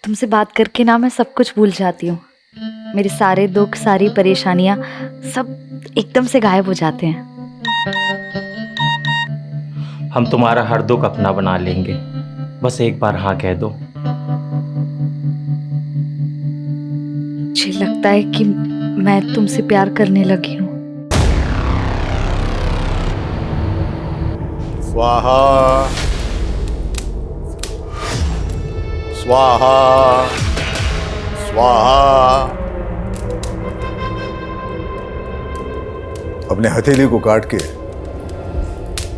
तुमसे बात करके ना मैं सब कुछ भूल जाती हूँ। मेरे सारे दुख, सारी परेशानियाँ सब एकदम से गायब हो जाते हैं। हम तुम्हारा हर दुख अपना बना लेंगे, बस एक बार हाँ कह दो। मुझे लगता है कि मैं तुमसे प्यार करने लगी हूँ। स्वाहा स्वाहा स्वाहा। अपने हथेली को काट के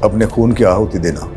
अपने खून की आहुति देना।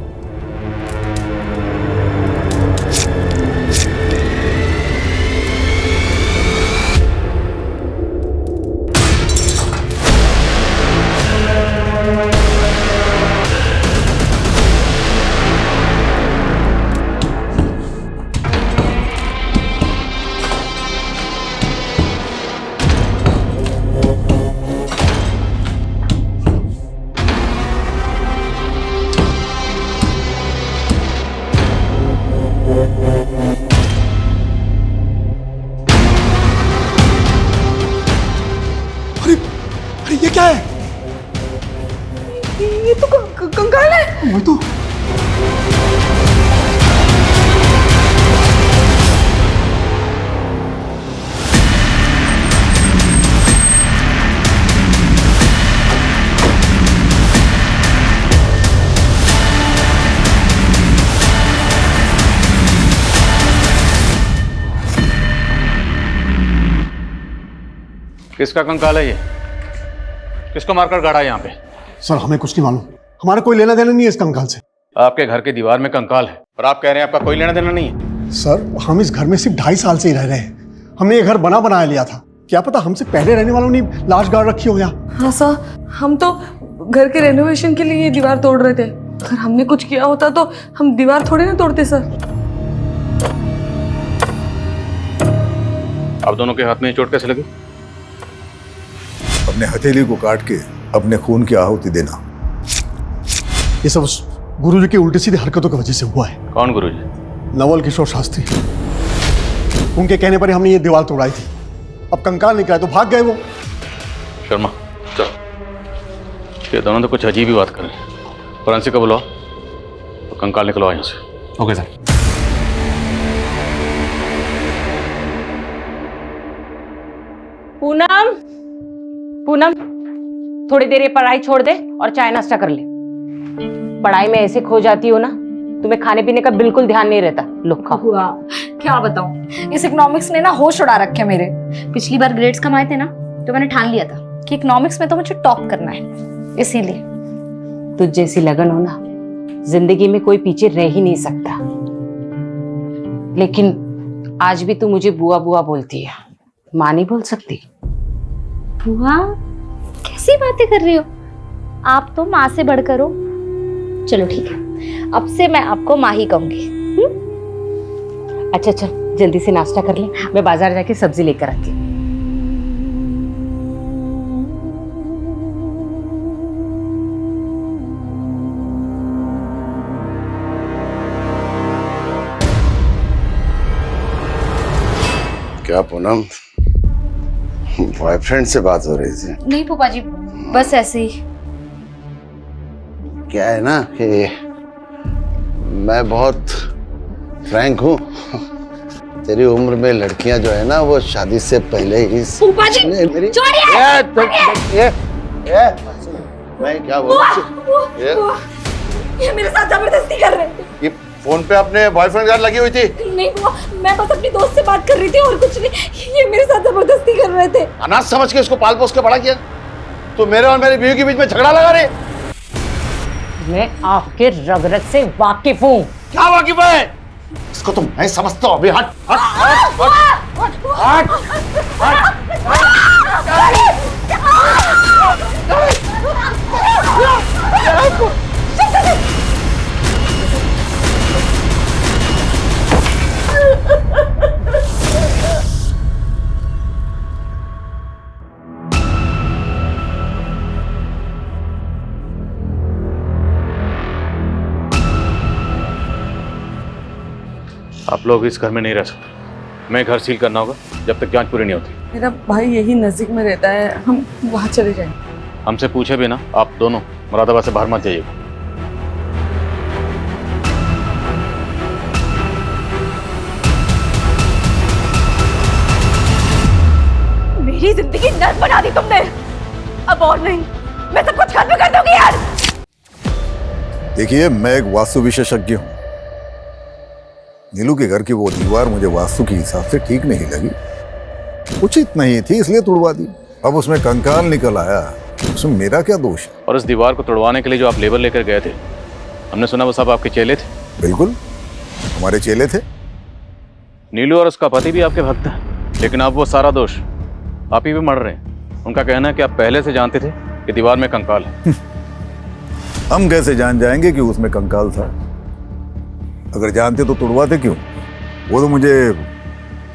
अरे ये क्या है? ये तो कंकाल है। वही तो। किसका कंकाल है ये? किसको मारकर गाड़ा यहाँ पे? सर हमें कुछ नहीं मालूम, हमारा कोई लेना देना नहीं है इस कंकाल से। आपके घर की दीवार में कंकाल है और आप कह रहे हैं आपका कोई लेना देना नहीं है? सर हम इस घर में सिर्फ 2.5 साल से ही रह रहे हैं। हमने ये घर बनाया लिया था, क्या पता हमसे पहले रहने वालों ने लाश गाड़ रखी हो यहाँ। हाँ सर, हम तो घर के रेनोवेशन के लिए ये दीवार तोड़ रहे थे। अगर हमने कुछ किया होता तो हम दीवार थोड़ी ना तोड़ते सर। आप दोनों के हाथ में ये चोट कैसे लगी? अपने हथेली को काट के अपने खून की आहुति देना। ये सब उस गुरुजी की उल्टी सीधी हरकतों की वजह से हुआ है। कौन गुरुजी? नवल किशोर शास्त्री। उनके कहने पर ही हमने ये दीवार तोड़ाई थी। अब कंकाल निकला तो भाग गए वो। शर्मा चलो, ये दोनों तो कुछ अजीब ही बात कर रहे हैं। फॉरेंसिक को बुलाओ तो कंकाल निकलवाओ यहाँ से। Okay sir. पूनम, पूनम, थोड़ी देर ये पढ़ाई छोड़ दे और चाय नाश्ता कर ले। पढ़ाई में ऐसे खो जाती हो ना, तुम्हें खाने पीने का बिल्कुल ध्यान नहीं रहता। लो खाओ। हुआ क्या बताऊं, इस इकोनॉमिक्स ने ना होश उड़ा रखे मेरे। पिछली बार ग्रेड्स कमाए थे ना, तो मैंने ठान लिया था कि इकोनॉमिक्स में तो मुझे टॉप करना है, इसीलिए। तुझ जैसी लगन हो ना, जिंदगी में कोई पीछे रह ही नहीं सकता। लेकिन आज भी तू मुझे बुआ बुआ बोलती है, माँ नहीं बोल सकती। बुआ? कैसी बातें कर रही हो आप, तो माँ से बढ़कर हो। चलो ठीक है, अब से मैं आपको माँ ही कहूंगी। अच्छा चल जल्दी से नाश्ता कर ले, मैं बाजार जाके सब्जी लेकर आती हूँ। क्या पूनम, बॉयफ्रेंड से बात हो रही थी? नहीं फूफा जी, बस ऐसे ही। क्या है ना कि मैं बहुत फ्रैंक हूँ। तेरी उम्र में लड़कियां जो है ना, वो शादी से पहले ही फूफा जी मेरी मैं क्या ये मेरे साथ जबरदस्ती कर रहे थे। ये फोन पे अपने बॉयफ्रेंड के साथ लगी हुई थी? नहीं बुआ, मैं बस अपनी दोस्त से बात कर रही थी और कुछ नहीं। ये मेरे साथ जबरदस्ती कर रहे थे। अनाथ समझ के उसको पाल पोस के बड़ा किया। तो मेरे और मेरी बीवी के बीच में झगड़ा लगा रहे। मैं आपके रगरग से वाकिफ हूँ। क्या वाकिफ है? इसको तो मैं समझता हूँ। अभी हट हट हट हट हट आप लोग इस घर में नहीं रह सकते। मैं घर सील करना होगा जब तक जांच पूरी नहीं होती। मेरा भाई यही नजदीक में रहता है, हम वहाँ चले जाएंगे। हमसे पूछे भी ना, आप दोनों मुरादाबाद से बाहर मत जाइएगा। मेरी जिंदगी नर्क बना दी तुमने। अब और नहीं, मैं सब कुछ खत्म कर दूंगी यार। देखिए, मैं एक वास्तु विशेषज्ञ हूं। नीलू के घर की वो दीवार मुझे वास्तु के हिसाब से ठीक नहीं लगी, उचित नहीं थी, इसलिए तुड़वा दी। अब उसमें कंकाल निकल आया, उसमें मेरा क्या दोष है? और इस दीवार को तोड़वाने के लिए जो आप लेबर लेकर गए थे, हमने सुना वो सब आपके चेले थे। बिल्कुल, हमारे चेले थे। नीलू और उसका पति भी आपके भक्त हैं, लेकिन अब वो सारा दोष आप ही पे मर रहे हैं। उनका कहना है कि आप पहले से जानते थे कि दीवार में कंकाल है। हम कैसे जान जाएंगे कि उसमें कंकाल था? अगर जानते तो तुड़वाते क्यों? वो तो मुझे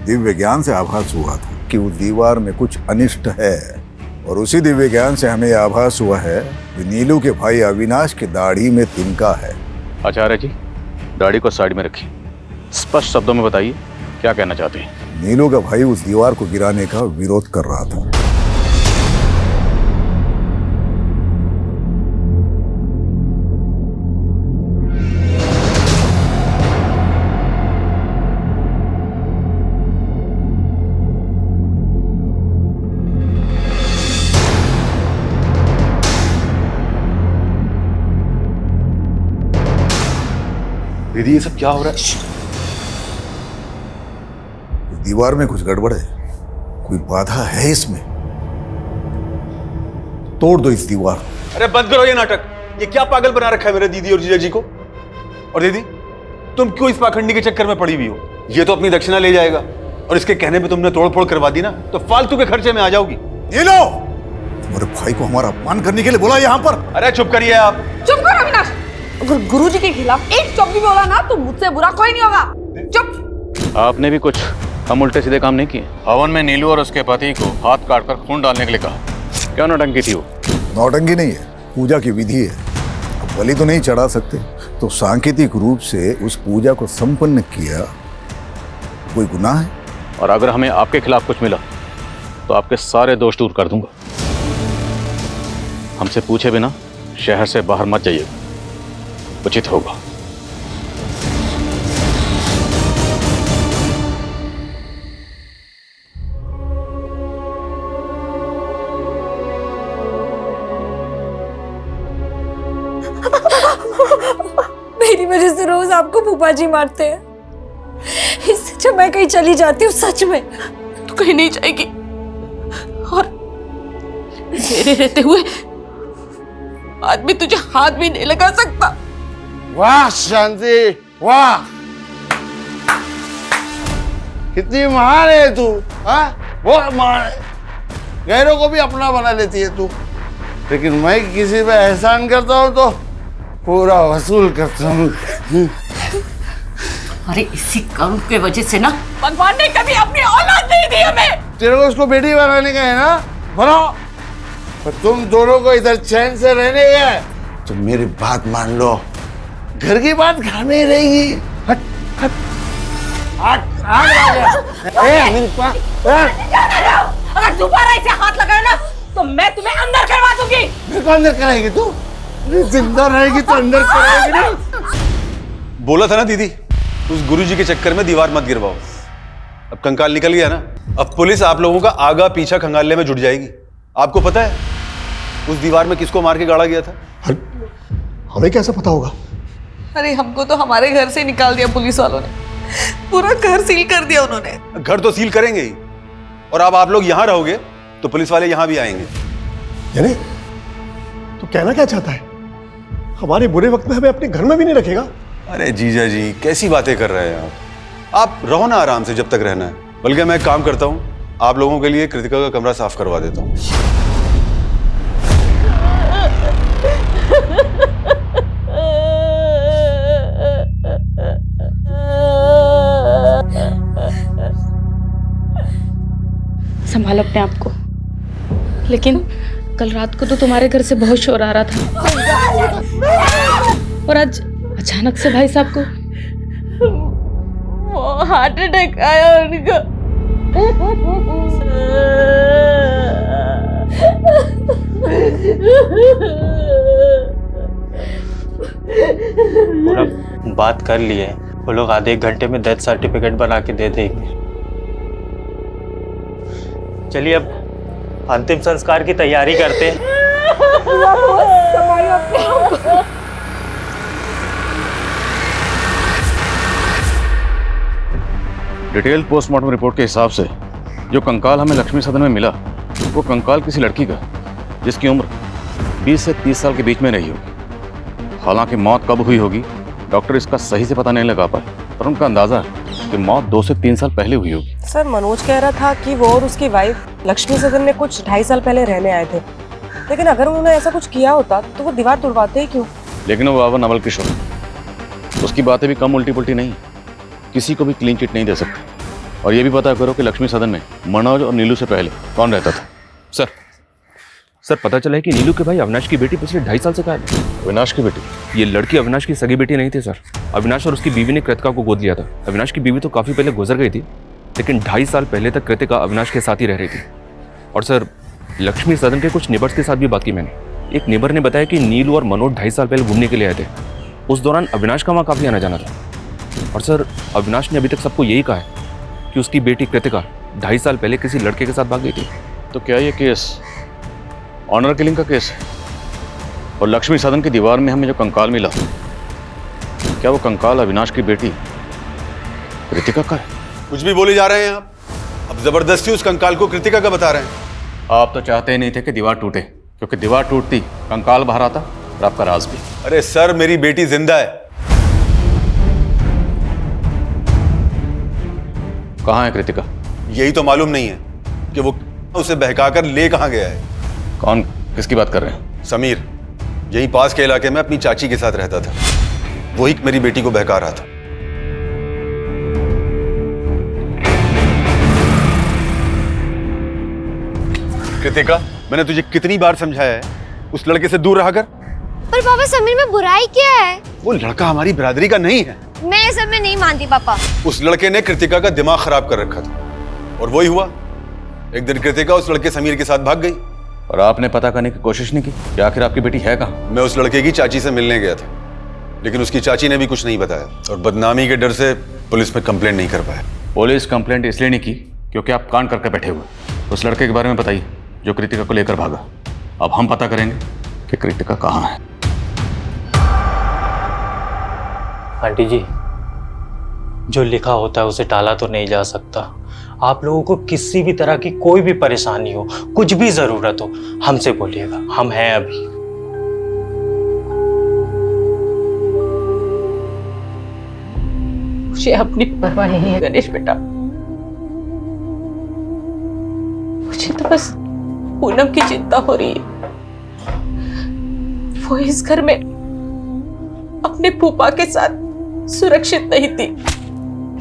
दिव्य ज्ञान से आभास हुआ था कि उस दीवार में कुछ अनिष्ट है, और उसी दिव्य ज्ञान से हमें आभास हुआ है कि नीलू के भाई अविनाश की दाढ़ी में तिनका है। आचार्य जी, दाढ़ी को साइड में रखिए, स्पष्ट शब्दों में बताइए क्या कहना चाहते हैं। नीलू का भाई उस दीवार को गिराने का विरोध कर रहा था। दीदी, ये सब क्या हो रहा है? दीवार में कुछ गड़बड़ है, कोई बाधा है इसमें। तोड़ दो इस दीवार। अरे बंद करो ये नाटक। ये क्या पागल बना रखा है मेरे दीदी और जीजा जी को? और दीदी, तुम क्यों इस पाखंडी के चक्कर में पड़ी हुई हो? ये तो अपनी दक्षिणा ले जाएगा, और इसके कहने पे तुमने तोड़फोड़ करवा दी ना, तो फालतू के खर्चे में आ जाओगी। ये लो, तुम्हारे भाई को हमारा अपमान करने के लिए बोला यहाँ पर। अरे चुप करिए आप। चुप करो अविनाश। अगर गुरुजी के खिलाफ एक शब्द भी बोला ना तो मुझसे बुरा कोई नहीं होगा। चुप। आपने भी कुछ हम उल्टे सीधे काम नहीं किए। हवन में नीलू और उसके पति को हाथ काटकर खून डालने के लिए कहा। क्या नौटंकी थी वो? नौटंकी नहीं है, पूजा की विधि है। अब बलि तो नहीं चढ़ा सकते, तो सांकेतिक रूप से उस पूजा को संपन्न किया। कोई गुनाह है? और अगर हमें आपके खिलाफ कुछ मिला तो आपके सारे दोष दूर कर दूंगा। हमसे पूछे बिना शहर से बाहर मत जाइए, उचित होगा। मेरी वजह से रोज आपको फूफा जी मारते हैं। इससे अच्छा मैं कहीं चली जाती हूँ। सच में तू कहीं नहीं जाएगी, और मेरे रहते हुए आदमी तुझे हाथ भी नहीं लगा सकता। वाह शांति, वाह, कितनी महान है तू। हाँ, बहुत महान है। गैरों को भी अपना बना लेती है तू, लेकिन मैं किसी पे एहसान करता हूँ तो पूरा वसूल करता हूँ। अरे इसी करुण के वजह से ना भगवान ने कभी अपनी औलाद नहीं दी हमें। तेरे को उसको बेटी बनाने का है ना, बनाओ, पर तुम दोनों को इधर चैन से रहने का है तो मेरी बात मान लो, घर की बात घर में ही रहेगी। हट हट हट हट। मेरे पास अगर दोबारा इसे हाथ लगाए ना तो मैं तुम्हें अंदर करवा दूंगी। मेरे को अंदर कराएगी तू? जिंदा रहेगी तो अंदर कराएगी ना। बोला था ना दीदी, उस गुरुजी के चक्कर में दीवार मत गिरवाओ। अब कंकाल निकल गया ना, अब पुलिस आप लोगों का आगा पीछा खंगालने में जुट जाएगी। आपको पता है उस दीवार में किसको मार के गाड़ा गया था? हमें कैसे पता होगा? अरे हमको तो हमारे घर से निकाल दिया पुलिस वालों ने, पूरा घर सील कर दिया उन्होंने। घर तो सील करेंगे ही, और अब आप लोग यहाँ रहोगे तो पुलिस वाले यहाँ भी आएंगे। यानी तू कहना क्या चाहता है? हमारे बुरे वक्त में हमें अपने घर में भी नहीं रखेगा? अरे जीजा जी, कैसी बातें कर रहे हैं आप रहो ना आराम से जब तक रहना है। बल्कि मैं एक काम करता हूँ, आप लोगों के लिए कृतिका का कमरा साफ करवा देता हूँ। संभालो अपने आप को। लेकिन कल रात को तो तुम्हारे घर से बहुत शोर आ रहा था, और आज अचानक से भाई साहब को। हार्ट अटैक आया उनको। पूनम बात कर लिए, वो लोग आधे एक घंटे में डेथ सर्टिफिकेट बना के दे देंगे। चलिए अब अंतिम संस्कार की तैयारी करते हैं। डिटेल पोस्टमार्टम रिपोर्ट के हिसाब से जो कंकाल हमें लक्ष्मी सदन में मिला वो कंकाल किसी लड़की का जिसकी उम्र 20 से 30 साल के बीच में रही होगी। हालांकि मौत कब हुई होगी डॉक्टर इसका सही से पता नहीं लगा पाए, पर उनका अंदाजा है कि मौत 2 से 3 साल पहले हुई होगी। सर मनोज कह रहा था कि वो और उसकी वाइफ लक्ष्मी सदन में कुछ 2.5 साल पहले रहने आए थे, लेकिन अगर उन्होंने ऐसा कुछ किया होता तो वो दीवार तोड़वाते ही क्यों? लेकिन वो बाबा नवल किशोर, उसकी बातें भी कम उल्टी पुल्टी नहीं, किसी को भी क्लीन चिट नहीं दे सकते। और ये भी पता करो कि लक्ष्मी सदन में मनोज और नीलू से पहले कौन रहता था। सर पता चला है कि नीलू के भाई अविनाश की बेटी पिछले 2.5 साल से गायब है। अविनाश की बेटी? ये लड़की अविनाश की सगी बेटी नहीं थी सर। अविनाश और उसकी बीवी ने कृतिका को गोद लिया था। अविनाश की बीवी तो काफी पहले गुजर गई थी, लेकिन 2.5 साल पहले तक कृतिका अविनाश के साथ ही रह रही थी। और सर लक्ष्मी सदन के कुछ नेबर्स के साथ भी बात की मैंने। एक नेबर ने बताया कि नीलू और मनोज 2.5 साल पहले घूमने के लिए आए थे। उस दौरान अविनाश का वहाँ काफी आना जाना था। और सर अविनाश ने अभी तक सबको यही कहा है कि उसकी बेटी कृतिका 2.5 साल पहले किसी लड़के के साथ भाग गई थी। तो क्या ये केस ऑनर किलिंग का केस है? और लक्ष्मी सदन की दीवार में हमें जो कंकाल मिला, क्या वो कंकाल अविनाश की बेटी कृतिका का है? कुछ भी बोले जा रहे हैं आप। अब जबरदस्ती उस कंकाल को कृतिका का बता रहे हैं। आप तो चाहते ही नहीं थे कि दीवार टूटे, क्योंकि दीवार टूटती कंकाल बाहर आता और आपका राज भी। अरे सर मेरी बेटी जिंदा है। कहाँ है कृतिका? यही तो मालूम नहीं है कि वो उसे बहकाकर ले कहाँ गया है। कौन, किसकी बात कर रहे हैं? समीर यही पास के इलाके में अपनी चाची के साथ रहता था, वही मेरी बेटी को बहका रहा था। कृतिका मैंने तुझे कितनी बार समझाया है उस लड़के से दूर रहा कर। पर पापा समीर में बुराई क्या है? वो लड़का हमारी बिरादरी का नहीं है। मैं सब में नहीं मानती पापा। उस लड़के ने कृतिका का दिमाग खराब कर रखा था और वही हुआ। एक दिन कृतिका उस लड़के समीर के साथ भाग गई। और आपने पता करने की कोशिश नहीं की कि आखिर आपकी बेटी है कहाँ? मैं उस लड़के की चाची से मिलने गया था, लेकिन उसकी चाची ने भी कुछ नहीं बताया और बदनामी के डर से पुलिस में कंप्लेंट नहीं कर पाया। पुलिस कंप्लेंट इसलिए नहीं की क्योंकि आप कान करके बैठे हुए। उस लड़के के बारे में बताइए जो कृतिका को लेकर भागा। अब हम पता करेंगे कि कृतिका कहाँ है। आंटी जी, जो लिखा होता है उसे टाला तो नहीं जा सकता। आप लोगों को किसी भी तरह की कोई भी परेशानी हो, कुछ भी जरूरत हो, हमसे बोलिएगा, हम हैं अभी। मुझे अपनी परवाह नहीं है गणेश बेटा। मुझे तो बस पूनम की चिंता हो रही है। वो इस घर में अपने फूफा के साथ सुरक्षित नहीं थी।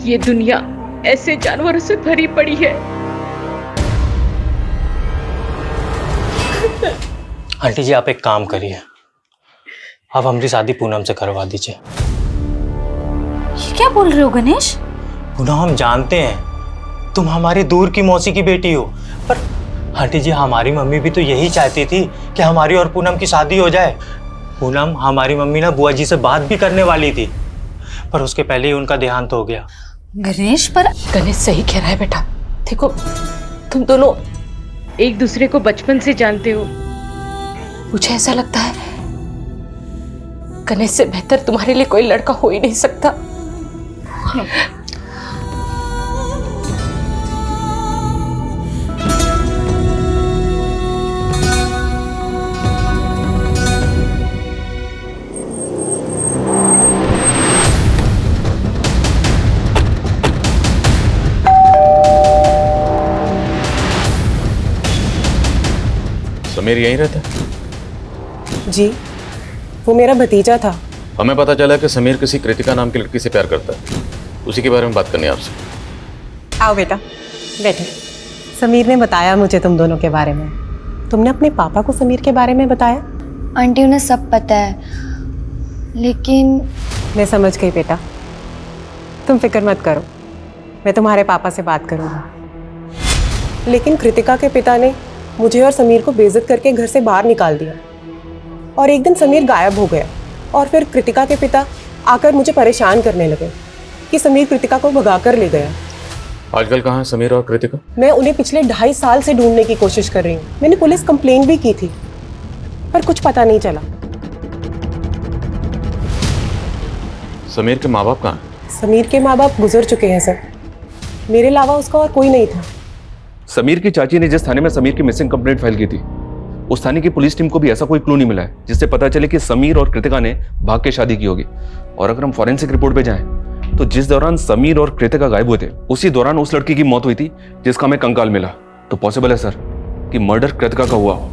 ये दुनिया ऐसे जानवरों से भरी पड़ी है। आंटी जी आप एक काम करिए, आप हमारी शादी पूनम से करवा दीजिए। ये क्या बोल रहे हो गणेश? पूनम हम जानते हैं तुम हमारी दूर की मौसी की बेटी हो, पर आंटी जी हमारी मम्मी भी तो यही चाहती थी कि हमारी और पूनम की शादी हो जाए। पूनम हमारी मम्मी ना बुआ जी से बात भी करने वाली थी, पर उसके पहले ही उनका देहांत हो गया। गणेश पर गणेश सही कह रहा है बेटा। देखो तुम दोनों एक दूसरे को बचपन से जानते हो। मुझे ऐसा लगता है गणेश से बेहतर तुम्हारे लिए कोई लड़का हो ही नहीं सकता। समीर यहीं रहता है? जी, वो मेरा भतीजा था। हमें पता चला कि समीर किसी कृतिका नाम की लड़की से प्यार करता है, उसी के बारे में बात करनी है आपसे। आओ बेटा बैठे। समीर ने बताया मुझे तुम दोनों के बारे में। तुमने अपने पापा को समीर के बारे में बताया? आंटी उन्हें सब पता है, लेकिन मैं समझ गई बेटा, तुम फिक्र मत करो। मैं तुम्हारे पापा से बात करूंगी। लेकिन कृतिका के पिता ने मुझे और समीर को बेइज्जत करके घर से बाहर निकाल दिया और एक दिन समीर गायब हो गया और फिर कृतिका के पिता आकर मुझे परेशान करने लगे कि समीर कृतिका को भगा कर ले गया। आजकल कहाँ है समीर और कृतिका? मैं उन्हें पिछले 2.5 साल से ढूंढने की कोशिश कर रही हूँ। मैंने पुलिस कंप्लेंट भी की थी पर कुछ पता नहीं चला। समीर के माँ बाप कहाँ हैं? समीर के माँ बाप गुजर चुके हैं सर। मेरे अलावा उसका और कोई नहीं था। समीर की चाची ने जिस थाने में समीर की मिसिंग कंप्लेंट फाइल की थी, उस थाने की पुलिस टीम को भी ऐसा कोई क्लू नहीं मिला है जिससे पता चले कि समीर और कृतिका ने भाग के शादी की होगी। और अगर हम फॉरेंसिक रिपोर्ट पे जाएं तो जिस दौरान समीर और कृतिका गायब हुए थे उसी दौरान उस लड़की की मौत हुई थी जिसका हमें कंकाल मिला। तो पॉसिबल है सर कि मर्डर कृतिका का हुआ हो।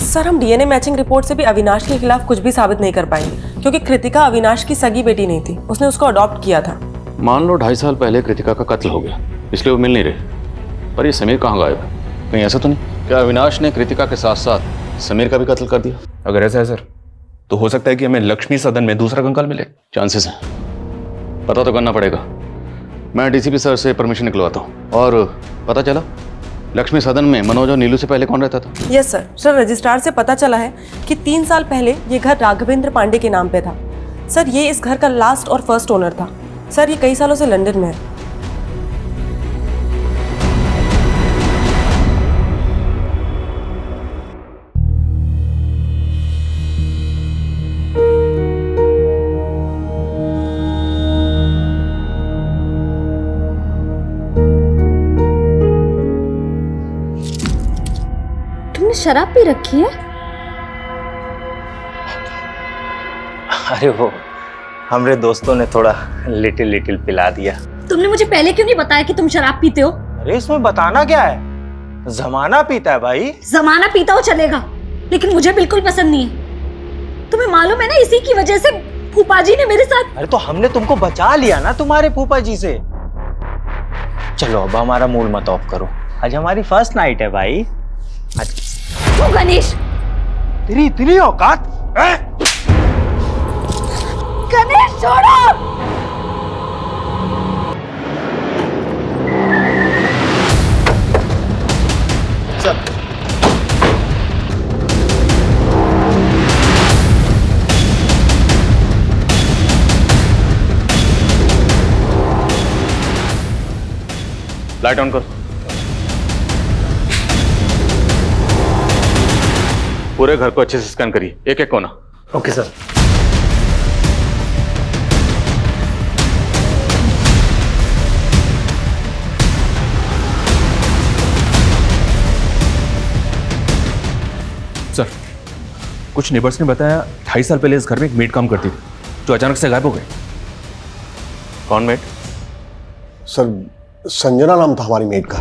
सर हम डीएनए मैचिंग रिपोर्ट से भी अविनाश के खिलाफ कुछ भी साबित नहीं कर पाएंगे क्योंकि कृतिका अविनाश की सगी बेटी नहीं थी, उसने उसको अडॉप्ट किया था। मान लो 2.5 साल पहले कृतिका का कत्ल हो गया, इसलिए वो मिल नहीं रहे, पर ये समीर कहाँ गायब है? कहीं ऐसा तो नहीं क्या अविनाश ने कृतिका के साथ साथ समीर का भी कत्ल कर दिया? अगर ऐसा है सर तो हो सकता है कि हमें लक्ष्मी सदन में दूसरा कंकाल मिले। चांसेस हैं, पता तो करना पड़ेगा। मैं डीसीपी सर से परमिशन निकलवाता हूँ। और पता चला लक्ष्मी सदन में मनोज और नीलू से पहले कौन रहता था? Yes sir. सर रजिस्ट्रार से पता चला है कि 3 साल पहले ये घर राघवेंद्र पांडे के नाम पे था। सर ये इस घर का लास्ट और फर्स्ट ओनर था। सर ये कई सालों से लंदन में है। तुमने शराब पी रखी है? अरे वो हमारे दोस्तों ने थोड़ा लिटिल पिला दिया। तुमने मुझे पहले क्यों नहीं बताया कि तुम शराब पीते हो? अरे इसमें बताना क्या है, जमाना पीता है भाई। जमाना पीता हो चलेगा, लेकिन मुझे बिल्कुल पसंद नहीं है। तुम्हें मालूम है ना, इसी की वजह से फूफा जी ने मेरे साथ। अरे तो हमने तुमको बचा लिया ना तुम्हारे फूफा जी से। चलो अब हमारा मूड मत ऑफ करो, आज हमारी फर्स्ट नाइट है भाई। आज क्यों गणेश? तेरी इतनी औकात? गणेश छोड़ो। लाइट ऑन कर। पूरे घर को अच्छे से स्कैन करिए, एक एक कोना। Okay sir. सर कुछ नेबर्स ने बताया 2.5 साल पहले इस घर में एक मेड काम करती थी जो अचानक से गायब हो गई। कौन मेड? सर संजना नाम था हमारी मेड का,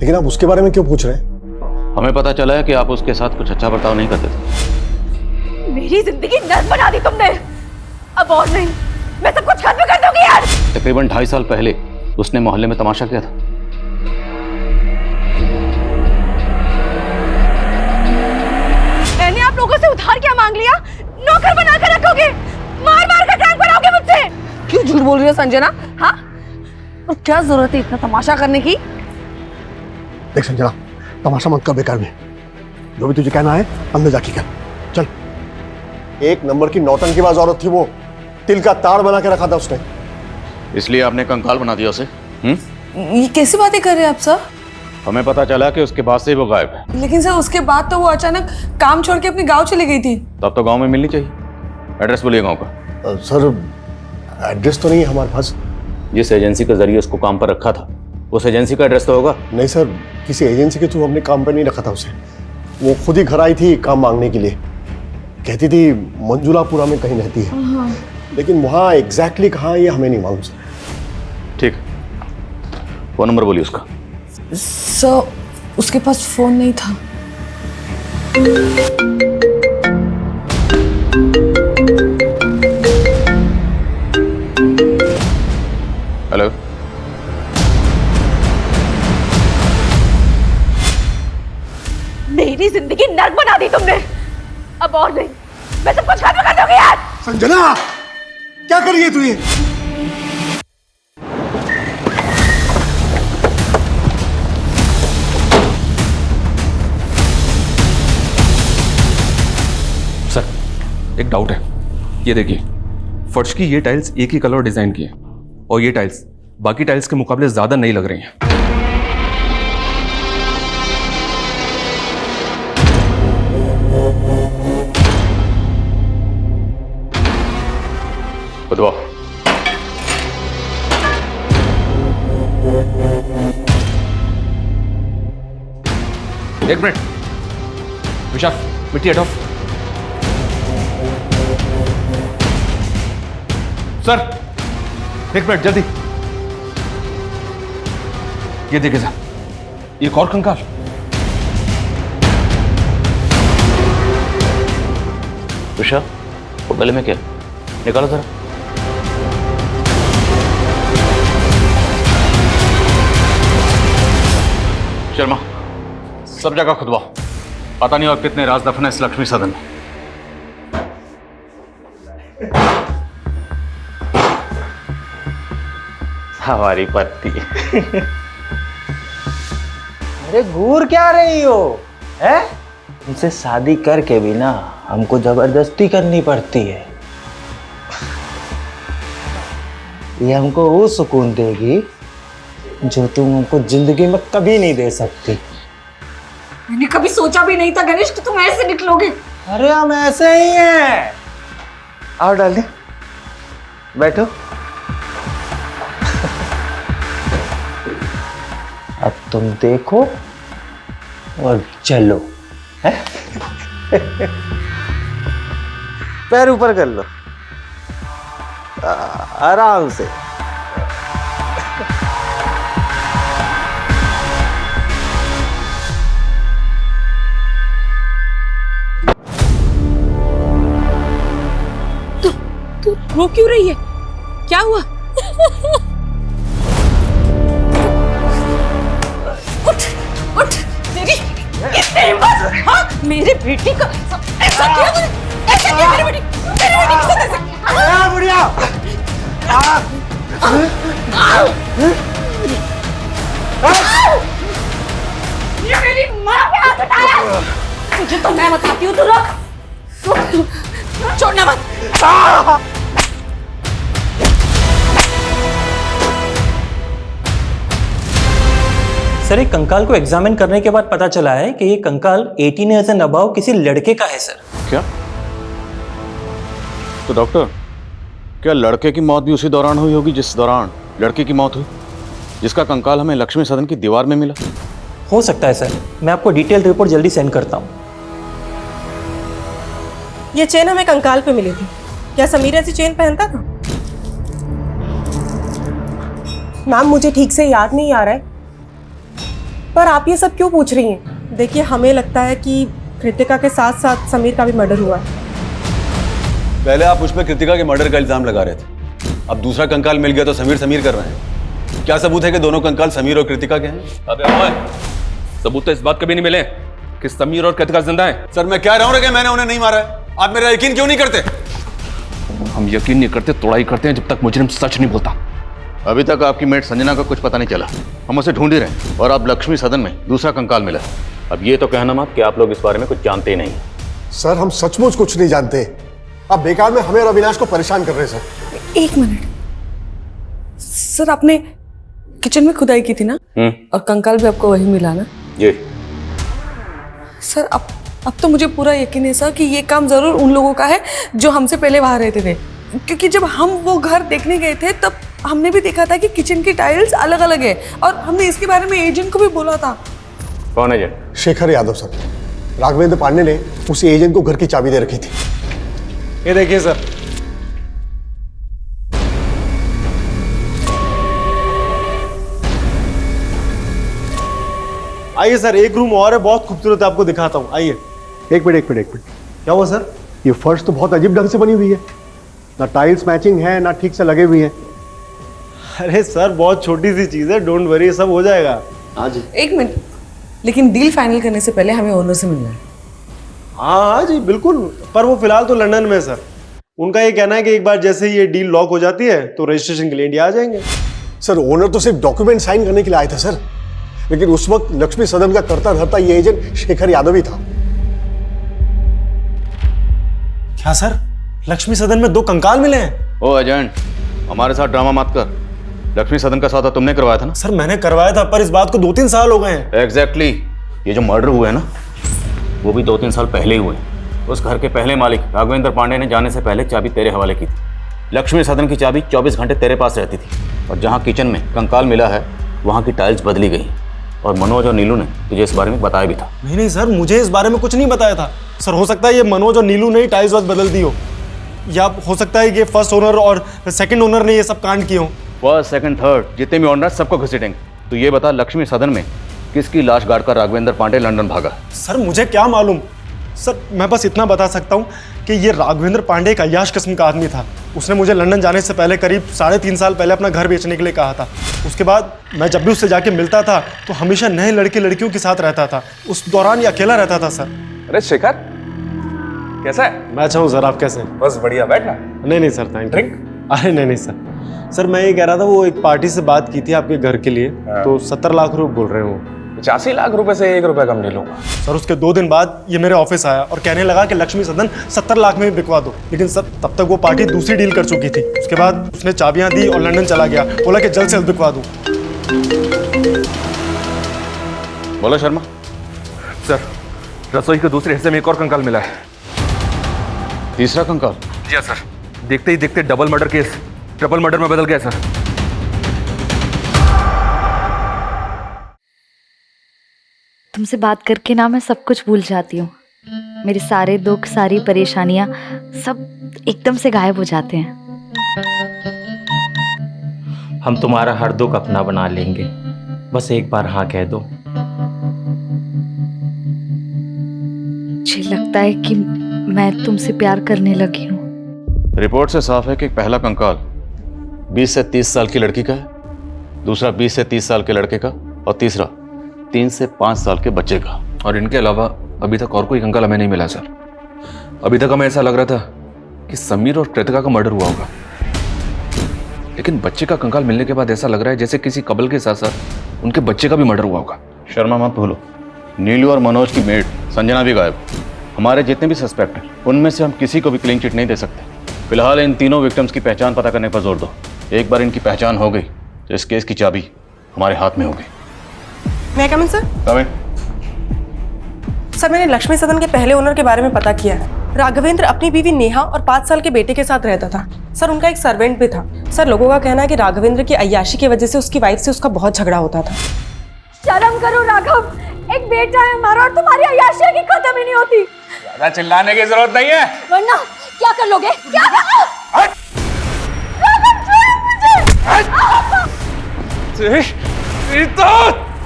लेकिन आप उसके बारे में क्यों पूछ रहे हैं? हमें पता चला है कि आप उसके साथ कुछ अच्छा बर्ताव नहीं करते थे। मेरी जिंदगी नर्क बना दी तुमने। अब और नहीं, मैं सब कुछ खत्म कर दूंगी यार। तकरीबन 2.5 साल पहले उसने मोहल्ले में तमाशा किया था। मैंने आप लोगों से उधार क्या मांग लिया? नौकर बना कर रखोगे, मार मार कर काम कराओगे मुझसे। क्यों झूठ बोल रही हो संजना? हाँ, और क्या जरूरत है इतना तमाशा करने की? देख संजना, तमाशा मत कर बेकार में। जो भी तुझे कहना है अंदर जाके कर। चल। 1 नंबर की नौटंकीबाज औरत थी वो, तिल का ताड़ बना के रखा था उसने। इसलिए आपने कंकाल बना दिया उसे? ये कैसी बातें कर रहे हैं आप सर? हमें पता चला कि उसके बाद से ही वो गायब है। लेकिन सर उसके बाद तो वो अचानक काम छोड़ के अपने गांव चली गई थी। तब तो गांव में मिलनी चाहिए। एड्रेस बोलिए गांव का। सर एड्रेस तो नहीं है हमारे पास। जिस एजेंसी के जरिए उसको काम पर रखा था उस एजेंसी का एड्रेस तो होगा? नहीं सर, किसी एजेंसी के थ्रू हमने काम पर नहीं रखा था उसे। वो खुद ही घर आई थी काम मांगने के लिए। कहती थी मंजुलापुरा में कहीं रहती है, लेकिन वहाँ एग्जैक्टली कहाँ ये हमें नहीं मालूम सर। ठीक, फोन नंबर बोलिए उसका। सर उसके पास फोन नहीं था। हेलो, मेरी जिंदगी नर्क बना दी तुमने। अब और नहीं, मैं सब कुछ खत्म कर दूंगी यार। संजना क्या कर रही है तू ये? एक डाउट है। ये देखिए, फर्श की ये टाइल्स एक ही कलर डिजाइन की है और ये टाइल्स बाकी टाइल्स के मुकाबले ज्यादा नई लग रही हैं। खुदवा। एक मिनट विशाल, मिट्टी हटाओ। सर एक मिनट जल्दी। ये देखिए सर, एक और कंकाल। विशाल, वो गले में क्या? निकालो जरा। शर्मा, सब जगह खुदवा। पता नहीं और कितने राज दफन है इस लक्ष्मी सदन में। हमारी पत्नी। अरे घूर क्या रही हो? है? उनसे शादी करके भी ना हमको जबरदस्ती करनी पड़ती है। ये हमको वो सुकून देगी जो तुम हमको जिंदगी में कभी नहीं दे सकती। मैंने कभी सोचा भी नहीं था गणेश कि तुम ऐसे निकलोगे। अरे हम ऐसे ही हैं। आओ डार्लिंग, बैठो। अब तुम देखो और चलो। है? पैर ऊपर कर लो, आराम से। तू रो क्यों रही है? क्या हुआ? उठ उठ, तेरी कितनी हिम्मत! हाँ, मेरे बेटी को ऐसा किया तूने? ऐसा किया मेरी बेटी के साथ ऐसा? बुढ़िया! ये मेरी माँ पे हाथ उठाया। तुझे तो मैं बताती हूँ, तू रुक। छोड़ना मत। सर, एक कंकाल को एग्जामिन करने के बाद पता चला है कि ये कंकाल 18 ईयर्स एंड अबव किसी लड़के का है सर। क्या? तो डॉक्टर, क्या लड़के की मौत भी उसी दौरान हुई होगी जिस दौरान लड़की की मौत हुई, जिसका कंकाल हमें लक्ष्मी सदन की दीवार में मिला? हो सकता है सर, मैं आपको डिटेल रिपोर्ट जल्दी सेंड करता हूँ। ये चेन हमें कंकाल पे मिली थी। क्या समीर ऐसी चेन पहनता था? मैम, मुझे ठीक से याद नहीं आ रहा है, पर आप ये सब क्यों पूछ रही हैं? देखिए, हमें लगता है कि कृतिका के साथ साथ समीर का भी मर्डर हुआ है। पहले आप उस पर कृतिका के मर्डर का इल्जाम लगा रहे थे, अब दूसरा कंकाल मिल गया तो समीर समीर कर रहे हैं। क्या सबूत है कि दोनों कंकाल समीर और कृतिका के हैं? अबे ओए, सबूत तो इस बात के भी नहीं मिले कि समीर और कृतिका जिंदा है। सर, मैं कह रहा हूँ कि मैंने उन्हें नहीं मारा है। आप मेरा यकीन क्यों नहीं करते? हम यकीन नहीं करते, तोड़ाई करते हैं जब तक मुजरिम सच नहीं बोलता। अभी तक आपकी मेट संजना का कुछ पता नहीं चला, हम उसे ढूंढ ही रहे हैं और अब लक्ष्मी सदन में दूसरा कंकाल मिला। अब ये तो कहना मत कि आप लोग इस बारे में कुछ जानते ही नहीं। सर, हम सचमुच कुछ नहीं जानते। आप बेकार में हमें और अविनाश को परेशान कर रहे हैं सर। एक मिनट सर, आपने किचन में खुदाई की थी ना, और कंकाल भी आपको वही मिला ना? जी सर, अब तो मुझे पूरा यकीन है सर कि ये काम जरूर उन लोगों का है जो हमसे पहले वहां रहते थे, क्योंकि जब हम वो घर देखने गए थे तब हमने भी देखा था कि किचन की टाइल्स अलग अलग है, और हमने इसके बारे में एजेंट को भी बोला था। कौन एजेंट? शेखर यादव सर। राघवेंद्र पांडे ने उसी एजेंट को घर की चाबी दे रखी थी। ये देखिए सर, आइए सर, एक रूम और है, बहुत खूबसूरत है, आपको दिखाता हूँ। आइए। एक मिनट। क्या हुआ सर? ये फर्श तो बहुत अजीब ढंग से बनी हुई है, ना टाइल्स मैचिंग है ना ठीक से लगे हुई है। अरे सर, बहुत छोटी सी चीज है, डोंट वरी, सब हो जाएगा। हाँ जी। एक मिनट, लेकिन डील फाइनल करने से पहले हमें ओनर से मिलना है। हाँ जी बिल्कुल, पर वो फिलहाल तो लंदन में सर। उनका ये कहना है कि एक बार जैसे ये डील लॉक हो जाती है तो रजिस्ट्रेशन के लिए इंडिया आ जाएंगे। सर, ओनर तो सिर्फ डॉक्यूमेंट साइन करने के लिए आए थे सर, लेकिन उस वक्त लक्ष्मी सदन का करता धरता ये एजेंट शेखर यादव ही था। क्या सर, लक्ष्मी सदन में 2 कंकाल मिले हैं? ओ एजेंट, हमारे साथ ड्रामा मत कर। लक्ष्मी सदन का सौदा तुमने करवाया था ना? सर मैंने करवाया था, पर इस बात को 2-3 साल हो गए हैं। एग्जैक्टली। ये जो मर्डर हुए हैं ना, वो भी 2-3 साल पहले ही हुए। उस घर के पहले मालिक राघवेंद्र पांडे ने जाने से पहले चाबी तेरे हवाले की थी। लक्ष्मी सदन की चाबी 24 घंटे तेरे पास रहती थी, और जहाँ किचन में कंकाल मिला है वहाँ की टाइल्स बदली गई, और मनोज और नीलू ने तुझे इस बारे में बताया भी था। नहीं सर, मुझे इस बारे में कुछ नहीं बताया था। सर हो सकता है ये मनोज और नीलू ने ही टाइल्स बदल दी हो, या हो सकता है ये फर्स्ट ओनर और सेकंड ओनर ने ये सब कांड किए हो। फर्स्ट, सेकंड, थर्ड जितने भी ओनर सबको घसीटेंगे। तो ये बता, लक्ष्मी सदन में किसकी लाश गाड़कर राघवेंद्र पांडे लंदन भागा? सर मुझे क्या मालूम। सर मैं बस इतना बता सकता हूँ कि ये राघवेंद्र पांडे एक अय्याश किस्म का आदमी था। उसने मुझे लंदन जाने से पहले करीब 3.5 साल पहले अपना घर बेचने के लिए कहा था। उसके बाद मैं जब भी उससे जाके मिलता था तो हमेशा नए लड़के लड़कियों के साथ रहता था। उस दौरान ये अकेला रहता था सर। अरे शेखर, कैसा है? मैं अच्छा हूँ सर, आप कैसे हैं? बस बढ़िया, बैठना। नहीं सर, थैंक यू। ड्रिंक? अरे नहीं सर मैं ये कह रहा था, वो एक पार्टी से बात की थी आपके घर के लिए, तो 70 लाख रुपए बोल रहे हो। 85 लाख रुपए से 1 रुपया कम नहीं लूंगा। सर उसके 2 दिन बाद ये मेरे ऑफिस आया और कहने लगा कि लक्ष्मी सदन 70 लाख में भी बिकवा दो। लेकिन सर तब तक वो पार्टी दूसरी डील कर चुकी थी। उसके बाद उसने चाबियां दी और लंदन चला गया, बोला कि जल्द से जल्द बिकवा दूं। बोलो शर्मा। सर, रसोई के दूसरे हिस्से में एक और कंकाल मिला है। तीसरा कंकाल? जी सर, देखते ही देखते double murder case triple murder में बदल गया सर। तुमसे बात करके ना मैं सब कुछ भूल जाती हूँ। मेरे सारे दुख, सारी परेशानियाँ सब एकदम से गायब हो जाते हैं। हम तुम्हारा हर दुख अपना बना लेंगे, बस एक बार हाँ कह दो। मुझे लगता है कि मैं तुमसे प्यार करने लगी हूँ। रिपोर्ट से साफ है कि पहला कंकाल 20 से 30 साल की लड़की का है, दूसरा 20 से 30 साल के लड़के का, और तीसरा 3 से 5 साल के बच्चे का। और इनके अलावा अभी तक और कोई कंकाल हमें नहीं मिला सर। अभी तक हमें ऐसा लग रहा था कि समीर और कृतिका का मर्डर हुआ होगा, लेकिन बच्चे का कंकाल मिलने के बाद ऐसा लग रहा है जैसे किसी कपल के साथ साथ उनके बच्चे का भी मर्डर हुआ होगा। शर्मा मत भूलो, नीलू और मनोज की मेड संजना भी गायब। हमारे जितने भी सस्पेक्ट हैं उनमें से हम किसी को भी क्लीन चिट नहीं दे सकते। फिलहाल इन तीनों विक्टिम्स की पहचान पता करने पर जोर दो। एक बार इनकी पहचान हो गई तो इस केस की चाबी हमारे हाथ में होगी। मैं कम इन सर? कम इन। सर मैंने लक्ष्मी सदन के पहले ओनर के बारे में पता किया है। राघवेंद्र अपनी बीवी नेहा और 5 साल के बेटे के साथ रहता था। सर उनका एक सर्वेंट भी था। सर लोगों का कहना है कि राघवेंद्र की अय्याशी की वजह से उसकी वाइफ से उसका बहुत झगड़ा होता था। शर्म करो राघव, एक बेटा है हमारा और तुम्हारी अय्याशी की खत्म ही नहीं होती। ज्यादा चिल्लाने की जरूरत नहीं है, वरना क्या कर लोगे? क्या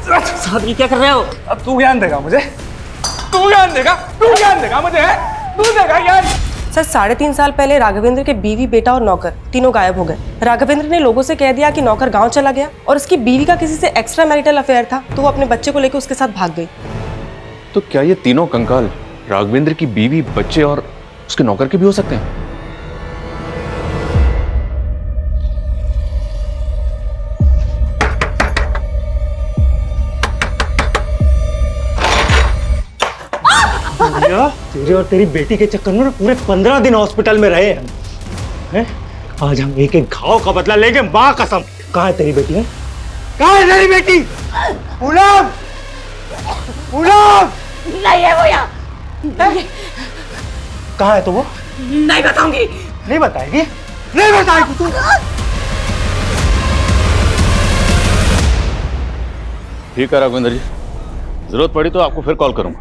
साहब ये क्या कर रहे हो? अब तू ज्ञान देगा मुझे, तू ज्ञान देगा मुझे, तू देगा ज्ञान। सर 3.5 साल पहले राघवेंद्र के बीवी, बेटा और नौकर तीनों गायब हो गए। राघवेंद्र ने लोगों से कह दिया कि नौकर गांव चला गया और उसकी बीवी का किसी से एक्स्ट्रा मैरिटल अफेयर था, तो वो अपने बच्चे को लेकर उसके साथ भाग गई। तो क्या ये तीनों कंकाल राघवेंद्र की बीवी, बच्चे और उसके नौकर के भी हो सकते हैं? तेरे और तेरी बेटी के चक्कर में पूरे 15 दिन हॉस्पिटल में रहे हैं। आज हम एक एक घाव का बदला लेंगे, माँ कसम। कहाँ है तेरी बेटी? कहाँ है तेरी बेटी? पूनम! पूनम! नहीं है वो यहाँ। कहाँ है तो वो? नहीं बताऊंगी। नहीं बताएगी? नहीं बताएगी तू? ठीक है राघवेंद्र जी, जरूरत पड़ी तो आपको फिर कॉल करूंगा।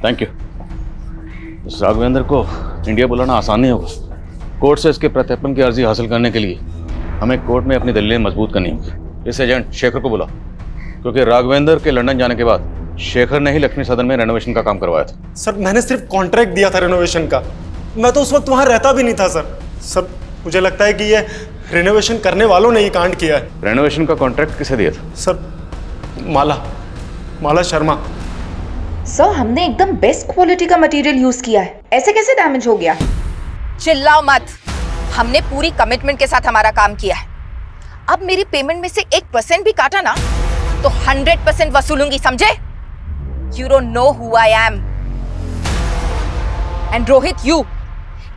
Thank you. इस राघवेंद्र को इंडिया बुलाना आसान नहीं होगा। कोर्ट से इसके प्रत्यर्पण की अर्जी हासिल करने के लिए हमें कोर्ट में अपनी दलीलें मजबूत करनी होगी। इस एजेंट शेखर को बुला, क्योंकि राघवेंद्र के लंदन जाने के बाद शेखर ने ही लक्ष्मी सदन में रेनोवेशन का काम करवाया था। सर मैंने सिर्फ कॉन्ट्रैक्ट दिया था रेनोवेशन का, मैं तो उस वक्त वहां रहता भी नहीं था सर मुझे लगता है कि ये रेनोवेशन करने वालों ने ही कांड किया है। रेनोवेशन का कॉन्ट्रैक्ट किसे दिया था? सर माला शर्मा। सर हमने एकदम बेस्ट क्वालिटी का मटेरियल यूज किया है, ऐसे कैसे डैमेज हो गया? चिल्लाओ मत, हमने पूरी कमिटमेंट के साथ हमारा काम किया है। अब मेरी पेमेंट में से 1% भी काटा ना तो 100% वसूलूंगी, समझे? You don't know who I am. And Rohit, you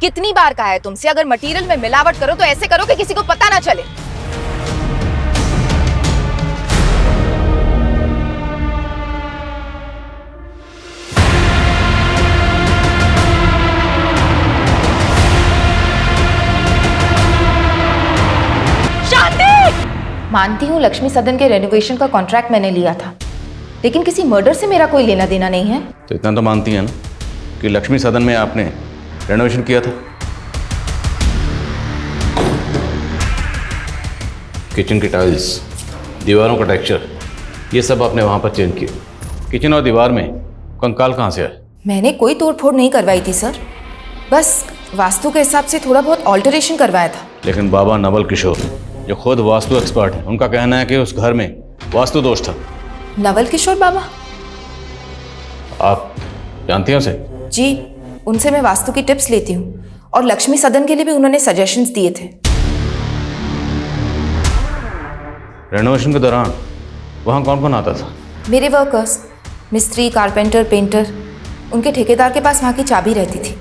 कितनी बार कहा है तुमसे, अगर मटेरियल में मिलावट करो तो ऐसे करो कि किसी को पता ना चले। मानती हूँ लक्ष्मी सदन के रेनोवेशन का कॉन्ट्रैक्ट मैंने लिया था, लेकिन किसी मर्डर से मेरा कोई लेना देना नहीं है। तो इतना तो मानती है ना कि लक्ष्मी सदन में आपने रेनोवेशन किया था? किचन की टाइल्स, दीवारों का टेक्सचर, ये सब आपने वहां पर चेंज किया। किचन और दीवार में कंकाल कहाँ से आए? मैंने कोई तोड़फोड़ नहीं करवाई थी सर, बस वास्तु के हिसाब से थोड़ा बहुत ऑल्टरेशन करवाया था। लेकिन बाबा नवल किशोर जो खुद वास्तु एक्सपर्ट है, उनका कहना है कि उस घर में वास्तु दोष था। नवल किशोर बाबा? आप जानती हैं उसे? जी, उनसे मैं वास्तु की टिप्स लेती हूँ और लक्ष्मी सदन के लिए भी उन्होंने सजेशंस दिए थे। रेनोवेशन के दौरान वहाँ कौन कौन आता था? मेरे वर्कर्स, मिस्त्री, कारपेंटर, पेंटर, उनके ठेकेदार के पास वहाँ की चाबी रहती थी।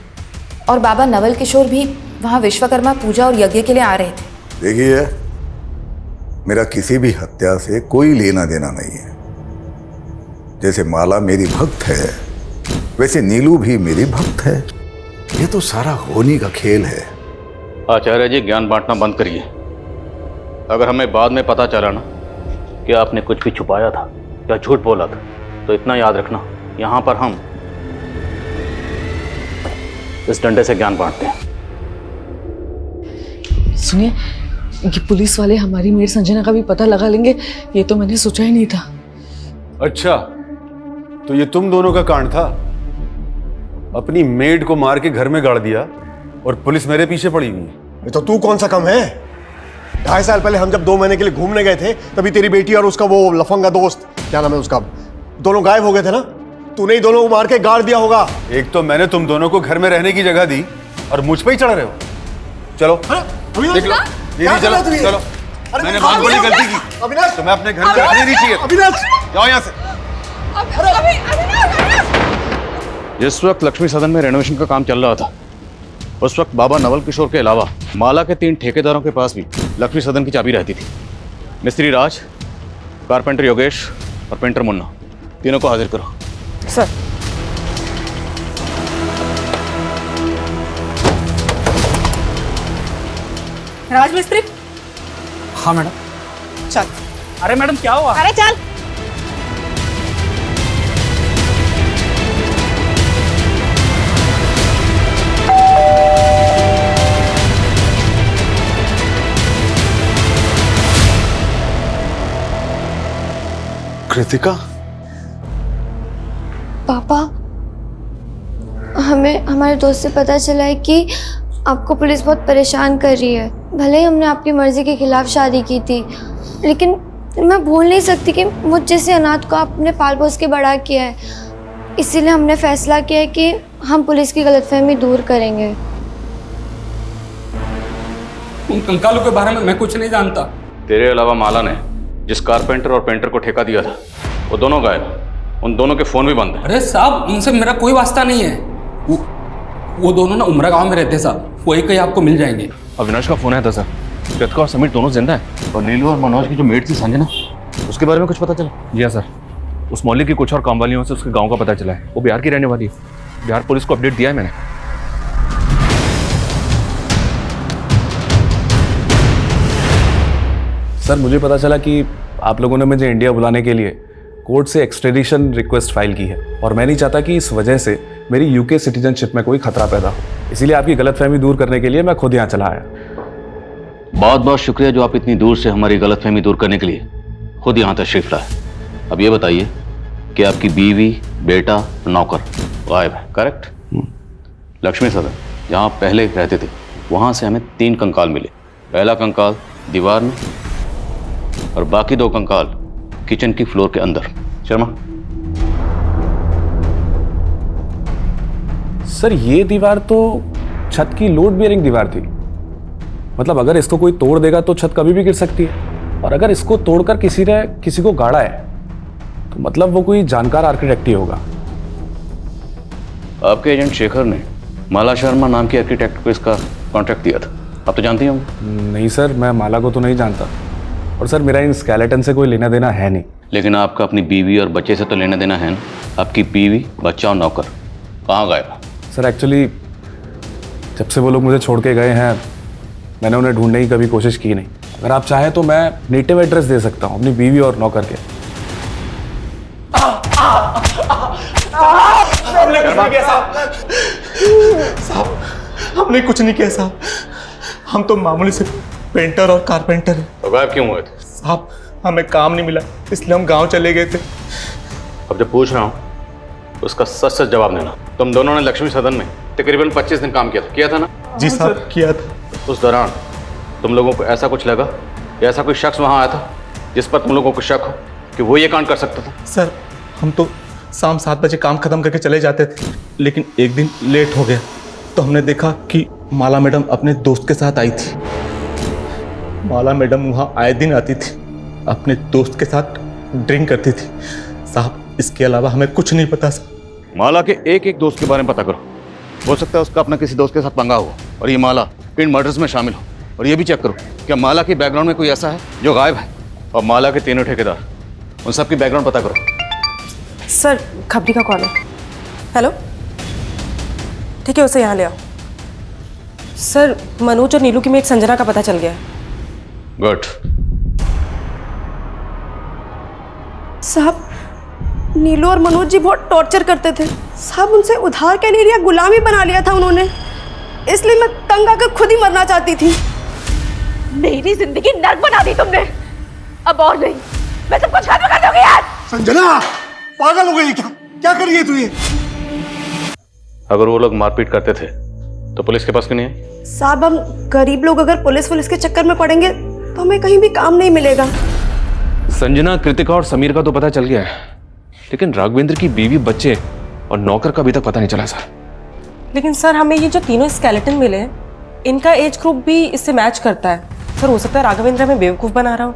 और बाबा नवल किशोर भी वहाँ विश्वकर्मा पूजा और यज्ञ के लिए आ रहे थे। देखिए, मेरा किसी भी हत्या से कोई लेना देना नहीं है। जैसे माला मेरी भक्त है, वैसे नीलू भी मेरी भक्त है। ये तो सारा होनी का खेल है। आचार्य जी, ज्ञान बांटना बंद करिए। अगर हमें बाद में पता चला ना कि आपने कुछ भी छुपाया था या झूठ बोला था, तो इतना याद रखना, यहाँ पर हम इस डंडे से ज्ञान बांटते हैं। सुनिए, ये पुलिस वाले हमारी मेड संजना का भी पता लगा लेंगे, ये तो मैंने सोचा ही नहीं था। अच्छा, तो ये तुम दोनों का कांड था? अपनी मेड को मार के घर में गाड़ दिया और पुलिस मेरे पीछे पड़ी हुई है। तो तू कौन सा कम है? 2.5 साल पहले हम जब 2 महीने के लिए घूमने गए थे, तभी तेरी बेटी और उसका वो लफंगा दोस्त, क्या नाम है उसका, दोनों गायब हो गए थे ना। तूने ही दोनों को मार के गाड़ दिया होगा। एक तो मैंने तुम दोनों को घर में रहने की जगह दी और मुझ पे ही चढ़ रहे हो। चलो देख लो, दीदी चलो चलो, मैंने बहुत बड़ी गलती की। अविनाश, तुम्हें अपने घर में रहने नहीं चाहिए। अविनाश, जाओ यहाँ से। जिस वक्त लक्ष्मी सदन में रेनोवेशन का काम चल रहा था, उस वक्त बाबा नवल किशोर के अलावा माला के 3 ठेकेदारों के पास भी लक्ष्मी सदन की चाबी रहती थी। मिस्त्री राज, कारपेंटर योगेश और पेंटर मुन्ना, तीनों को हाजिर करो। सर। राजमिस्त्री। हाँ मैडम। चल। अरे मैडम क्या हुआ? अरे चल। कृतिका? पापा, हमें हमारे दोस्त से पता चला है कि आपको पुलिस बहुत परेशान कर रही है। भले ही हमने आपकी मर्जी के खिलाफ शादी की थी, लेकिन मैं भूल नहीं सकती कि मुझ जैसे अनाथ को आपने पाल पोस के बड़ा किया है। इसीलिए हमने फैसला किया है कि हम पुलिस की गलतफहमी दूर करेंगे। उन कंकालों के बारे में मैं कुछ नहीं जानता। तेरे अलावा माला ने जिस कारपेंटर और पेंटर को ठेका दिया था, वो दोनों गायब। उन दोनों के फोन भी बंद है। अरे साहब, उनसे मेरा कोई वास्ता नहीं है। वो दोनों ना उमरा गांव में रहते हैं साहब, वही कहीं आपको मिल जाएंगे। अविनाश का फोन आया था सर, कृतिका और समीर दोनों जिंदा है। और नीलू और मनोज की जो मेट थी संजना, उसके बारे में कुछ पता चला? जी हाँ सर, उस मोहल्ले की कुछ और काम वालियों से उसके गांव का पता चला है। वो बिहार की रहने वाली है। बिहार पुलिस को अपडेट दिया है मैंने। सर, मुझे पता चला कि आप लोगों ने मुझे इंडिया बुलाने के लिए कोर्ट से एक्सट्रेडिशन रिक्वेस्ट फाइल की है, और मैं नहीं चाहता कि इस वजह से मेरी यूके सिटीजनशिप में कोई खतरा पैदा हो। इसीलिए आपकी गलतफहमी दूर करने के लिए मैं खुद यहाँ चला आया। बहुत बहुत शुक्रिया जो आप इतनी दूर से हमारी गलतफहमी दूर करने के लिए खुद यहाँ तशरीफ लाए। अब ये बताइए कि आपकी बीवी, बेटा, नौकर गायब है, करेक्ट? लक्ष्मी सदन जहाँ पहले रहते थे, वहाँ से हमें 3 कंकाल मिले। पहला कंकाल दीवार में और बाकी 2 कंकाल किचन की फ्लोर के अंदर। शर्मा? सर, ये दीवार तो छत की लोड बेयरिंग दीवार थी। मतलब अगर इसको कोई तोड़ देगा तो छत कभी भी गिर सकती है, और अगर इसको तोड़कर किसी ने किसी को गाड़ा है तो मतलब वो कोई जानकार आर्किटेक्ट ही होगा। आपके एजेंट शेखर ने माला शर्मा नाम की आर्किटेक्ट को इसका कॉन्ट्रैक्ट दिया था, आप तो जानती होंगे। नहीं सर, मैं माला को तो नहीं जानता, और सर मेरा इन स्केलेटन से कोई लेना देना है नहीं। लेकिन आपका अपनी बीवी और बच्चे से तो लेना देना है ना। आपकी बीवी, बच्चा और नौकर कहाँ गए? सर एक्चुअली जब से वो लोग मुझे छोड़ के गए हैं, मैंने उन्हें ढूंढने की कभी कोशिश की नहीं। अगर आप चाहें तो मैं नेटिव एड्रेस दे सकता हूँ अपनी बीवी और नौकर के। हमने कुछ नहीं किया साहब, हमने कुछ नहीं किया साहब। हम तो मामूली से पेंटर और कारपेंटर हैं। तो गायब क्यों हुए थे? साहब हमें काम नहीं मिला, इसलिए हम गांव चले गए थे। अब जब पूछ रहा हूँ उसका सच सच जवाब देना। तुम दोनों ने लक्ष्मी सदन में तकरीबन 25 दिन काम किया था ना? जी साहब किया था। उस दौरान तुम लोगों को ऐसा कुछ लगा या ऐसा कोई शख्स वहाँ आया था जिस पर तुम लोगों को शक हो कि वो ये कांड कर सकता था? सर हम तो शाम 7 बजे काम खत्म करके चले जाते थे, लेकिन एक दिन लेट हो गया तो हमने देखा कि माला मैडम अपने दोस्त के साथ आई थी। माला मैडम वहाँ आए दिन आती थी, अपने दोस्त के साथ ड्रिंक करती थी। साहब इसके अलावा हमें कुछ नहीं पता सर। माला के एक एक दोस्त के बारे में पता करो, हो सकता है उसका अपना किसी दोस्त के साथ पंगा हो और ये माला इन मर्डर्स में शामिल हो। और ये भी चेक करो क्या माला के बैकग्राउंड में कोई ऐसा है जो गायब है, और माला के तीनों ठेकेदार, उन सब की बैकग्राउंड पता करो। सर खबरी का कॉल है। हेलो, ठीक है उसे यहाँ ले आओ। सर मनोज और नीलू की में एक संजना का पता चल गया है। गुड। साहब नीलू और मनोज जी बहुत टॉर्चर करते थे साहब, उनसे उधार क्या नहीं लिया, गुलामी बना लिया था उन्होंने, इसलिए मैं तंग आकर खुद ही मरना चाहती थी। मेरी जिंदगी नर्क बना दी तुमने, अब और नहीं, मैं सब कुछ खत्म कर दूंगी यार। संजना पागल हो गई क्या कर रही है तू ये? अगर वो लोग मारपीट करते थे तो पुलिस के पास क्यों नहीं है? साहब हम गरीब लोग अगर पुलिस के चक्कर में पड़ेंगे तो हमें कहीं भी काम नहीं मिलेगा। संजना, कृतिका और समीर का तो पता चल गया है, लेकिन राघवेंद्र की बीवी, बच्चे और नौकर का अभी तक पता नहीं चला सर। लेकिन सर हमें ये जो तीनों स्केलेटन मिले हैं इनका एज ग्रुप भी इससे मैच करता है। सर हो सकता है राघवेंद्र हमें बेवकूफ बना रहा हो।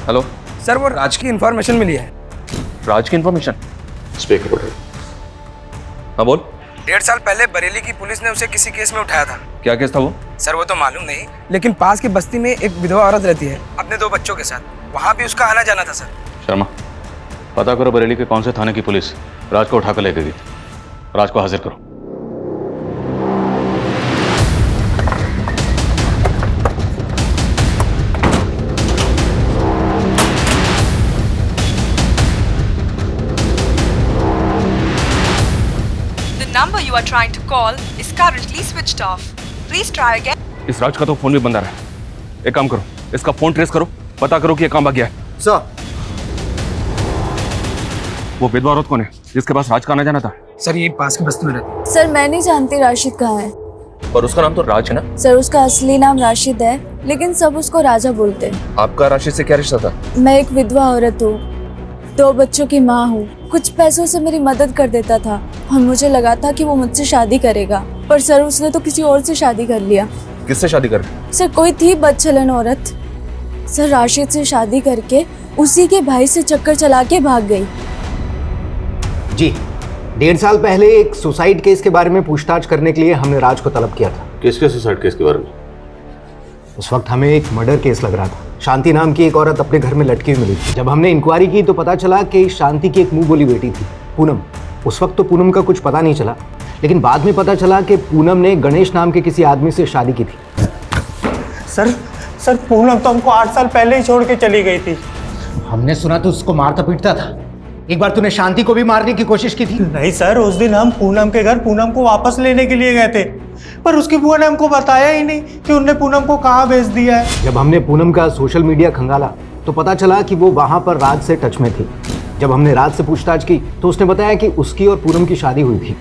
हेलो सर वो राज की इंफॉर्मेशन मिली है। राज की इंफॉर्मेशन? स्पीकर पर। हाँ बोल। 1.5 साल पहले बरेली की पुलिस ने उसे किसी केस में उठाया था। क्या केस था वो? सर वो तो मालूम नहीं, लेकिन पास की बस्ती में एक विधवा औरत रहती है अपने 2 बच्चों के साथ, वहाँ भी उसका आना जाना था सर। शर्मा पता करो बरेली के कौन से थाने की पुलिस राज को उठाकर ले गई। राज को हाजिर करो। number you are trying to call is currently switched off. Please try again. इस राज का तो फोन भी बंद आ रहा है। एक काम करो, इसका फोन ट्रेस करो, पता करो कि ये कहाँ भाग गया है। सर वो विधवा औरत कौन है जिसके पास राज का आना जाना था? सर ये पास की बस्ती में रहती है। सर मैं नहीं जानती राशिद कहाँ है। और उसका नाम तो राज है ना? सर उसका असली नाम राशिद है, लेकिन सब उसको राजा बोलते हैं। आपका राशिद से क्या रिश्ता था? मैं एक विधवा औरत हूँ, 2 बच्चों की माँ हूँ। कुछ पैसों से मेरी मदद कर देता था और मुझे लगा था कि वो मुझसे शादी करेगा, पर सर उसने तो किसी और से शादी कर लिया। किससे शादी कर? सर कोई थी बदचलन औरत। सर राशिद से शादी करके उसी के भाई से चक्कर चला के भाग गई। जी 1.5 साल पहले एक सुसाइड केस के बारे में पूछताछ करने के लिए हमने राज को तलब किया था। किसके सुसाइड केस के बारे में? उस वक्त हमें एक मर्डर केस लग रहा था। शांति नाम की एक औरत अपने घर में लटकी हुई मिली थी। जब हमने इंक्वायरी की तो पता चला कि शांति की एक मुंह बोली बेटी थी, पूनम। उस वक्त तो पूनम का कुछ पता नहीं चला, लेकिन बाद में पता चला कि पूनम ने गणेश नाम के किसी आदमी से शादी की थी। सर पूनम तो हमको 8 साल पहले ही छोड़ के चली गई थी। हमने सुना तो उसको मारता पीटता था। एक बार तूने शांति को भी मारने की कोशिश की थी। नहीं सर, उस दिन हम पूनम के घर पूनम को वापस लेने के लिए गए थे, पर उसकी बुआ ने हमको बताया ही नहीं कि उनने पूनम को कहाँ भेज दिया है। जब हमने पूनम का सोशल मीडिया खंगाला तो पता चला कि वो वहाँ पर राज से टच में थी। जब हमने राज से पूछताछ की तो उसने बताया कि उसकी और पूनम की शादी हुई थी,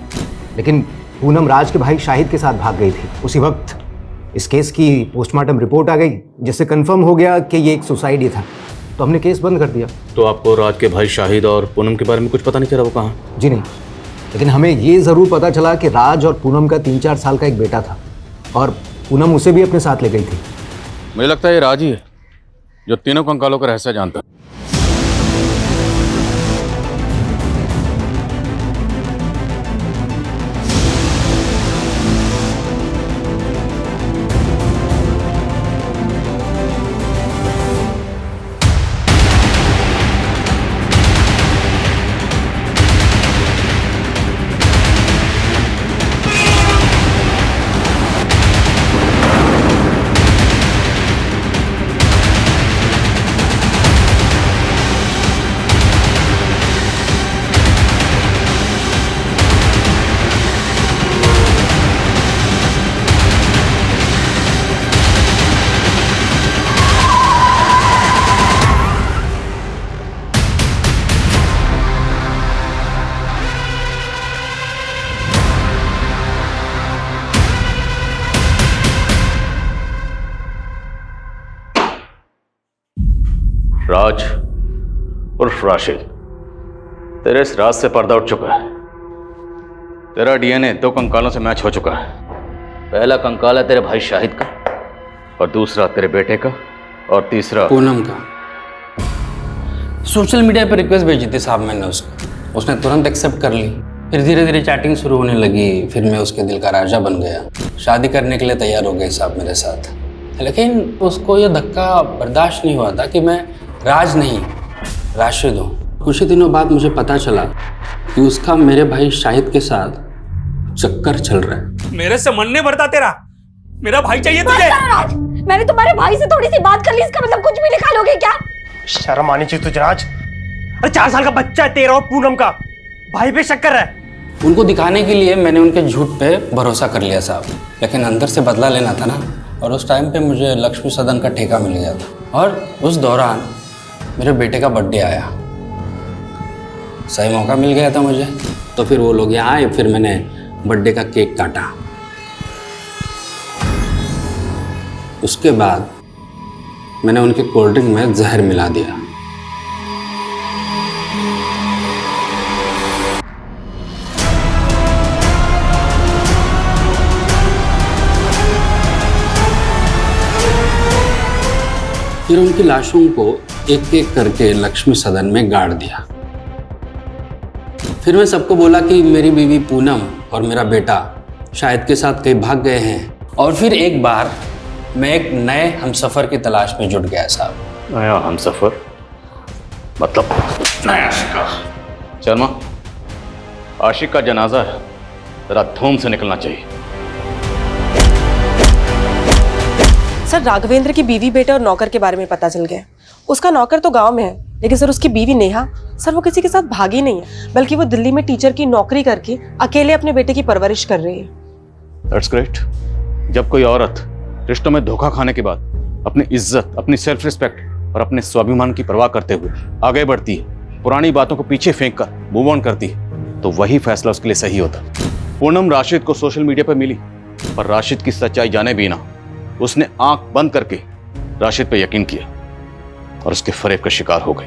लेकिन पूनम राज के भाई शाहिद के साथ भाग गई थी। उसी वक्त इस केस की पोस्टमार्टम रिपोर्ट आ गई, जिससे कंफर्म हो गया कि ये एक सुसाइड ही था, तो हमने केस बंद कर दिया। तो आपको राज के भाई शाहिद और पूनम के बारे में कुछ पता नहीं चला वो कहाँ? जी नहीं, लेकिन हमें ये ज़रूर पता चला कि राज और पूनम का 3-4 साल का एक बेटा था और पूनम उसे भी अपने साथ ले गई थी। मुझे लगता है ये राज ही है जो तीनों कंकालों का रहस्य जानता है। राज उर्फ राशिद, तेरे इस राज से पर्दा उठ चुका है। तेरा डीएनए 2 कंकालों से मैच हो चुका है। पहला कंकाल है तेरे भाई शाहिद का, और दूसरा तेरे बेटे का, और तीसरा पूनम का। सोशल मीडिया पर रिक्वेस्ट भेजी थी साहब मैंने उसको, उसने तुरंत एक्सेप्ट कर ली। फिर धीरे धीरे चैटिंग शुरू होने लगी, फिर मैं उसके दिल का राजा बन गया। शादी करने के लिए तैयार हो गए साहब मेरे साथ, लेकिन उसको ये धक्का बर्दाश्त नहीं हुआ था कि मैं राज नहीं राशिद हूँ। कुछ ही दिनों बाद मुझे पता चला कि उसका मेरे भाई शाहिद के साथ चक्कर चल रहा है। मेरे से मन नहीं भरता तेरा, मेरा भाई चाहिए तुझे। राज, मैंने तुम्हारे भाई से थोड़ी सी बात कर ली, इसका मतलब कुछ भी निकालोगे क्या? शर्म आनी चाहिए तुझे राज। अरे 4 साल का बच्चा है तेरा और पूनम का, भाई पे शक कर रहा है। उनको दिखाने के लिए मैंने उनके झूठ पे भरोसा कर लिया साहब, लेकिन अंदर से बदला लेना था ना। और उस टाइम पे मुझे लक्ष्मी सदन का ठेका मिल गया था, और उस दौरान मेरे बेटे का बर्थडे आया। सही मौका मिल गया था मुझे, तो फिर वो लोग यहाँ आए, फिर मैंने बर्थडे का केक काटा। उसके बाद मैंने उनके कोल्ड ड्रिंक में जहर मिला दिया। फिर उनकी लाशों को एक एक करके लक्ष्मी सदन में गाड़ दिया। फिर मैं सबको बोला कि मेरी बीवी पूनम और मेरा बेटा शाहिद के साथ कहीं भाग गए हैं। और फिर एक बार मैं एक नए हमसफर की तलाश में जुट गया साहब। नया हमसफर मतलब नया शिकार। शर्मा, आशिक का जनाजा है, जरा धूम से निकलना चाहिए। सर, राघवेंद्र की बीवी, बेटे और नौकर के बारे में पता चल गया। उसका नौकर तो गांव में है, लेकिन सर उसकी बीवी नेहा, सर वो किसी के साथ भागी नहीं है, बल्कि वो दिल्ली में टीचर की नौकरी करके अकेले अपने बेटे की परवरिश कर रही है। That's great. जब कोई औरत रिश्तों में धोखा खाने के बाद अपनी इज्जत, अपनी सेल्फ रिस्पेक्ट और अपने स्वाभिमान की परवाह करते हुए आगे बढ़ती है, पुरानी बातों को पीछे फेंक कर मूव ऑन करती है, तो वही फैसला उसके लिए सही होता। पूनम राशिद को सोशल मीडिया पर मिली, पर राशिद की सच्चाई जाने भी ना उसने आंख बंद करके राशिद पे यकीन किया और उसके फरेब का शिकार हो गई।